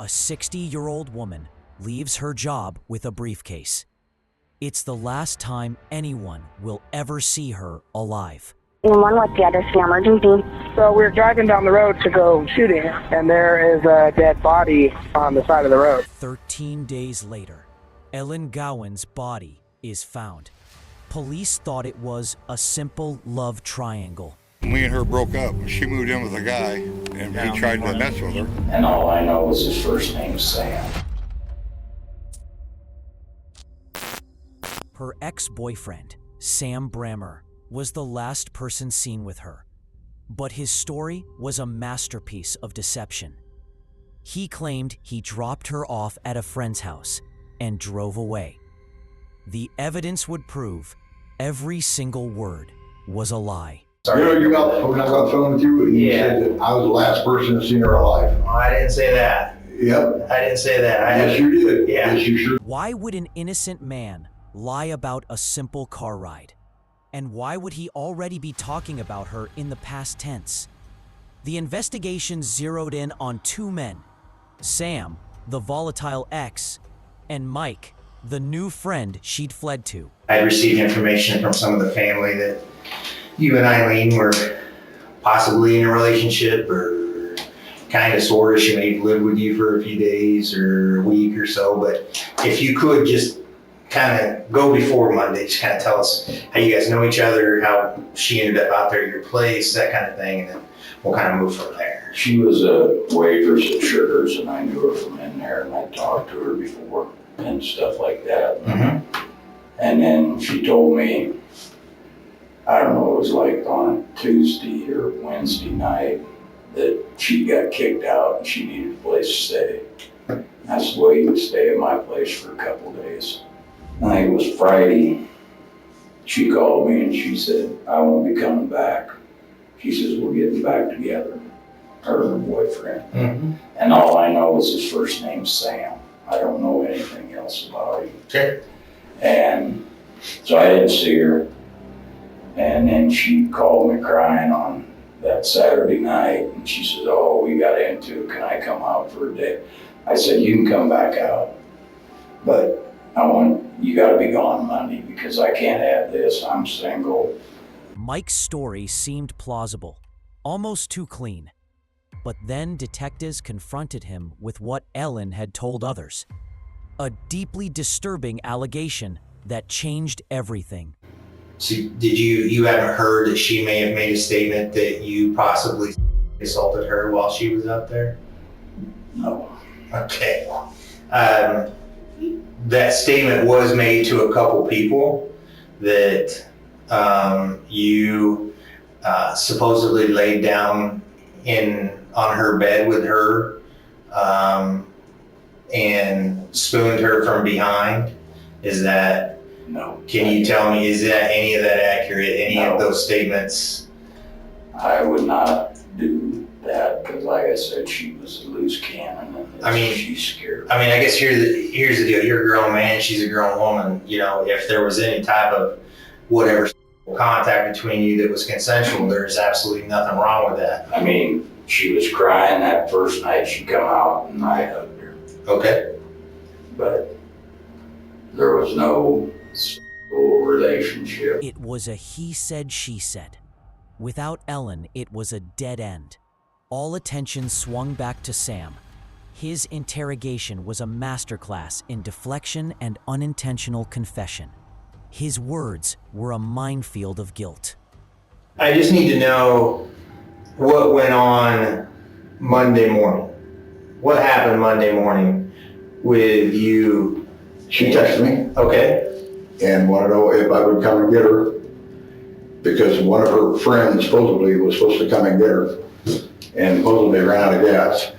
60-year-old woman leaves her job with a briefcase. It's the last time anyone will ever see her alive. One, what's the address of the emergency? So we're driving down the road to go shooting, and there is a dead body on the side of the road. 13 days later, Ellen Gowan's body is found. Police thought it was a simple love triangle. Me and her broke up. She moved in with a guy, and he tried to mess with her. And all I know is his first name's Sam. Her ex-boyfriend, Sam Brammer, was the last person seen with her. But his story was a masterpiece of deception. He claimed he dropped her off at a friend's house and drove away. The evidence would prove every single word was a lie. Sorry. When I got on the phone with you, and you said that I was the last person to see her alive. Oh, I didn't say that. Yep. I didn't say that. Yes, you did. Yeah. Yes, you sure. Why would an innocent man lie about a simple car ride? And why would he already be talking about her in the past tense? The investigation zeroed in on two men, Sam, the volatile ex, and Mike, the new friend she'd fled to. I received information from some of the family that you and Eileen were possibly in a relationship, or kind of sort of. She may have lived with you for a few days or a week or so, but if you could just kind of go before Monday, just kind of tell us how you guys know each other, how she ended up out there at your place, that kind of thing, and then we'll kind of move from there. She was a waitress at Sugar's, and I knew her from in there, and I talked to her before and stuff like that. Mm-hmm. And then she told me, I don't know, it was like on a Tuesday or Wednesday night, that she got kicked out and she needed a place to stay. I said, well, you can stay at my place for a couple of days. I think it was Friday. She called me and she said, I won't be coming back. She says, we're getting back together, her and her boyfriend. Mm-hmm. And all I know is his first name's Sam. I don't know anything else about him. Okay. And so I didn't see her. And then she called me crying on that Saturday night. And she says, oh, we got into it. Can I come out for a day? I said, you can come back out. But you gotta be gone Monday because I can't have this. I'm single. Mike's story seemed plausible, almost too clean. But then detectives confronted him with what Ellen had told others. A deeply disturbing allegation that changed everything. So you haven't heard that she may have made a statement that you possibly assaulted her while she was out there? No. Okay. That statement was made to a couple people that you supposedly laid down on her bed with her and spooned her from behind. Is that? No. Can you tell me, is that any of that accurate? Any No. of those statements? I would not do that because, like I said, she was a loose cannon, and she's scared. I mean, I guess here's the deal. You're a grown man, she's a grown woman. You know, if there was any type of whatever contact between you that was consensual, there's absolutely nothing wrong with that. I mean, she was crying that first night she come out, and I hugged her. Okay. But there was no relationship. It was a he said, she said. Without Ellen, it was a dead end. All attention swung back to Sam. His interrogation was a masterclass in deflection and unintentional confession. His words were a minefield of guilt. I just need to know what went on Monday morning. What happened Monday morning with you? She texted me Okay. and wanted to know if I would come and get her because one of her friends supposedly was supposed to come and get her and supposedly ran out of gas.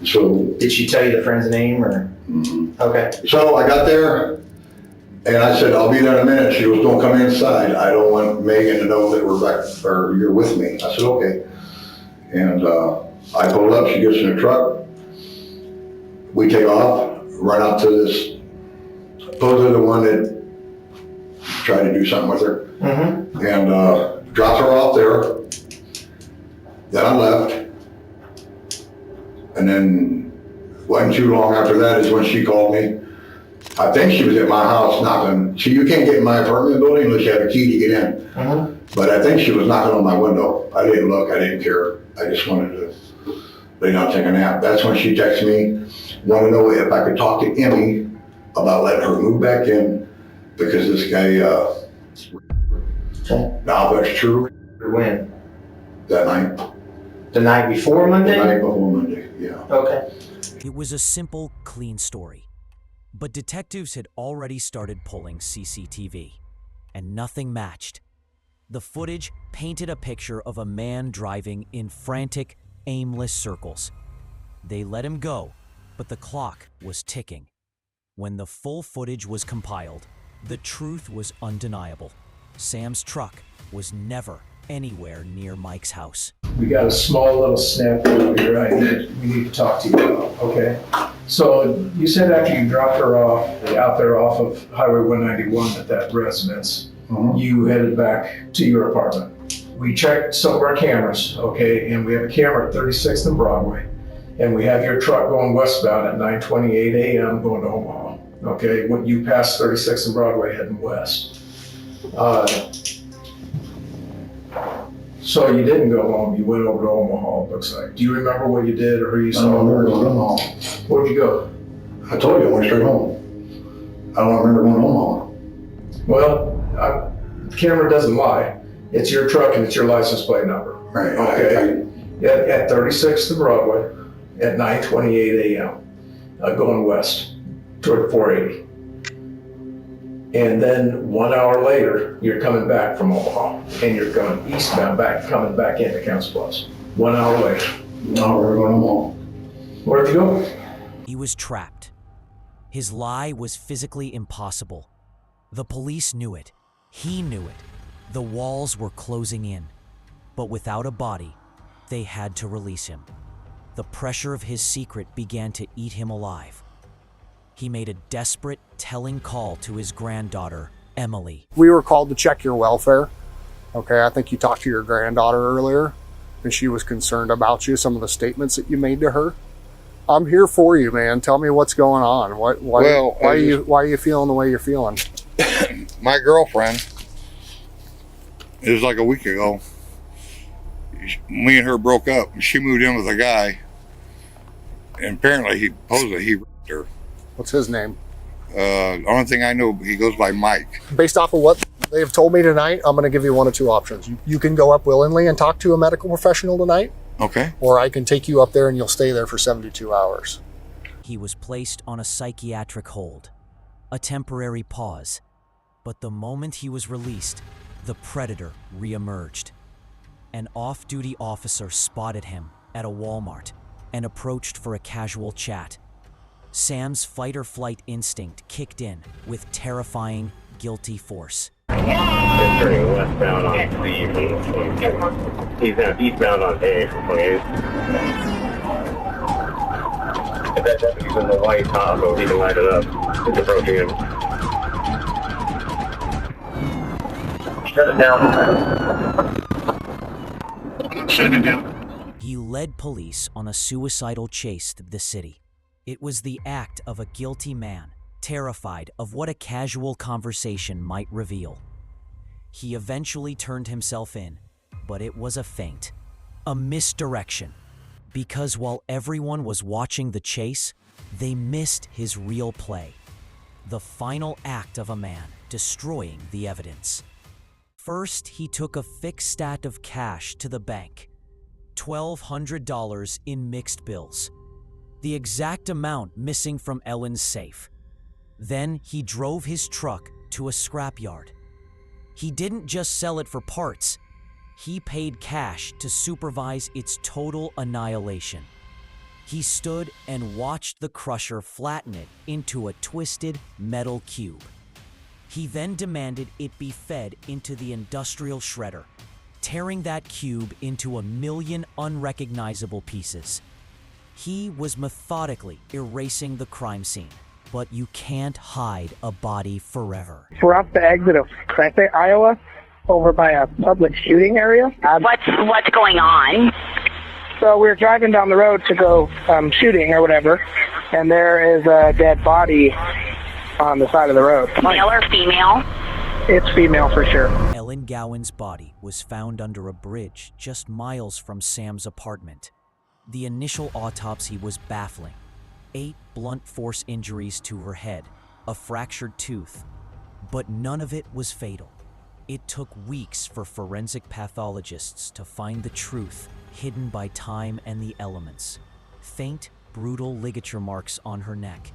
So, Did she tell you the friend's name or? mhm. Okay. So I got there and I said, I'll be there in a minute. She goes, don't come inside. I don't want Megan to know that we're back or you're with me. I said, okay. And I pulled up, she gets in the truck. We take off, run out to this, supposedly the one that tried to do something with her. Mm-hmm. And dropped her off there. Then I left. And then Wasn't too long after that is when she called me. I think she was at my house knocking. You can't get in my apartment building unless you have a key to get in. But I think she was knocking on my window. I didn't look, I didn't care. I just wanted to lay down and take a nap. That's when she texted me, wanted to know if I could talk to Emmy about letting her move back in because this guy, now that's true. When? That night. The night before Monday? The night before Monday, yeah. Okay. It was a simple, clean story. But detectives had already started pulling CCTV, and nothing matched. The footage painted a picture of a man driving in frantic, aimless circles. They let him go, but the clock was ticking. When the full footage was compiled, the truth was undeniable. Sam's truck was never anywhere near Mike's house. We got a small little snap over here we need to talk to you about, okay? So you said after you dropped her off, out there off of Highway 191 at that residence, you headed back to your apartment. We checked some of our cameras, okay, and we have a camera at 36th and Broadway, and we have your truck going westbound at 9:28 a.m. going to Omaha, okay? When you passed 36th and Broadway heading west. So you didn't go home, you went over to Omaha, it looks like. Do you remember what you did or who you saw? I don't remember going to Omaha. Where'd you go? I told you I went straight home. I don't remember going to Omaha. Well, the camera doesn't lie. It's your truck and it's your license plate number. Right. Okay. At 36th and Broadway at 9:28 a.m. Going west toward 480. And then 1 hour later, you're coming back from Omaha and you're going eastbound coming back into Council Bluffs. 1 hour later. No, we're going to Omaha. Where'd you go? He was trapped. His lie was physically impossible. The police knew it. He knew it. The walls were closing in. But without a body, they had to release him. The pressure of his secret began to eat him alive. He made a desperate, telling call to his granddaughter, Emily. We were called to check your welfare. Okay, I think you talked to your granddaughter earlier, and she was concerned about you, some of the statements that you made to her. I'm here for you, man. Tell me what's going on. Why are you feeling the way you're feeling? My girlfriend, it was like a week ago, me and her broke up. She moved in with a guy, and apparently he raped her. What's his name? The only thing I know, he goes by Mike. Based off of what they have told me tonight, I'm going to give you one of two options. You can go up willingly and talk to a medical professional tonight. Okay. Or I can take you up there and you'll stay there for 72 hours. He was placed on a psychiatric hold, a temporary pause. But the moment he was released, the predator reemerged. An off-duty officer spotted him at a Walmart and approached for a casual chat. Sam's fight-or-flight instinct kicked in with terrifying, guilty force. He's turning westbound on C. He's eastbound on A for 28. If that deputy's in the white Tahoe, he can light it up. He's approaching him. Shut it down. Shut it down. He led police on a suicidal chase through the city. It was the act of a guilty man, terrified of what a casual conversation might reveal. He eventually turned himself in, but it was a feint, a misdirection, because while everyone was watching the chase, they missed his real play, the final act of a man destroying the evidence. First, he took a fixed stat of cash to the bank, $1,200 in mixed bills, the exact amount missing from Ellen's safe. Then he drove his truck to a scrapyard. He didn't just sell it for parts. He paid cash to supervise its total annihilation. He stood and watched the crusher flatten it into a twisted metal cube. He then demanded it be fed into the industrial shredder, tearing that cube into 1 million unrecognizable pieces. He was methodically erasing the crime scene, but you can't hide a body forever. We're off the exit of Crete, Iowa, over by a public shooting area. What's going on? So we were driving down the road to go shooting or whatever, and there is a dead body on the side of the road. Male or female? It's female for sure. Ellen Gowan's body was found under a bridge just miles from Sam's apartment. The initial autopsy was baffling. 8 blunt force injuries to her head, a fractured tooth, but none of it was fatal. It took weeks for forensic pathologists to find the truth hidden by time and the elements. Faint, brutal ligature marks on her neck.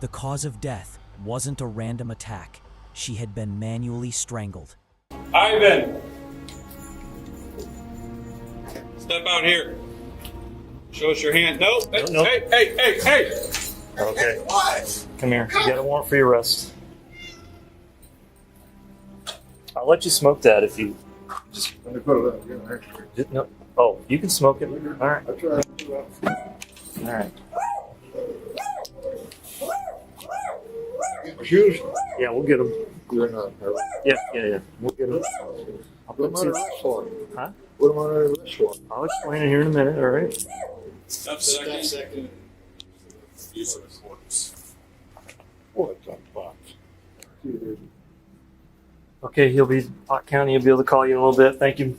The cause of death wasn't a random attack. She had been manually strangled. Ivan! Step out here. Show us your hand. No. Hey. Okay. What? Come here. You got a warrant for your arrest. I'll let you smoke that if you just. Let me put it up again. No. Oh, you can smoke it. All right. I tried. All right. Shoes? Yeah, we'll get them. You're not. Yeah. We'll get them. What am I on this for? Huh? What am I on this for? I'll explain it here in a minute. All right. Step second. Use of importance. What the fuck? Okay, he'll be Pot County. He'll be able to call you in a little bit. Thank you.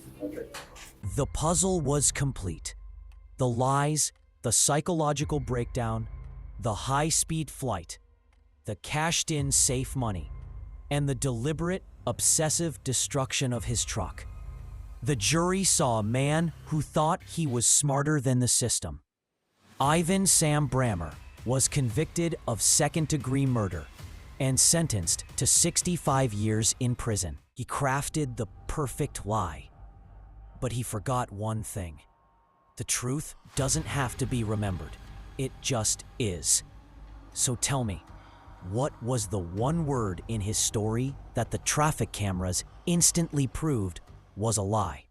The puzzle was complete. The lies, the psychological breakdown, the high-speed flight, the cashed-in safe money, and the deliberate, obsessive destruction of his truck. The jury saw a man who thought he was smarter than the system. Ivan Sam Brammer was convicted of second-degree murder and sentenced to 65 years in prison. He crafted the perfect lie. But he forgot one thing. The truth doesn't have to be remembered. It just is. So tell me, what was the one word in his story that the traffic cameras instantly proved was a lie?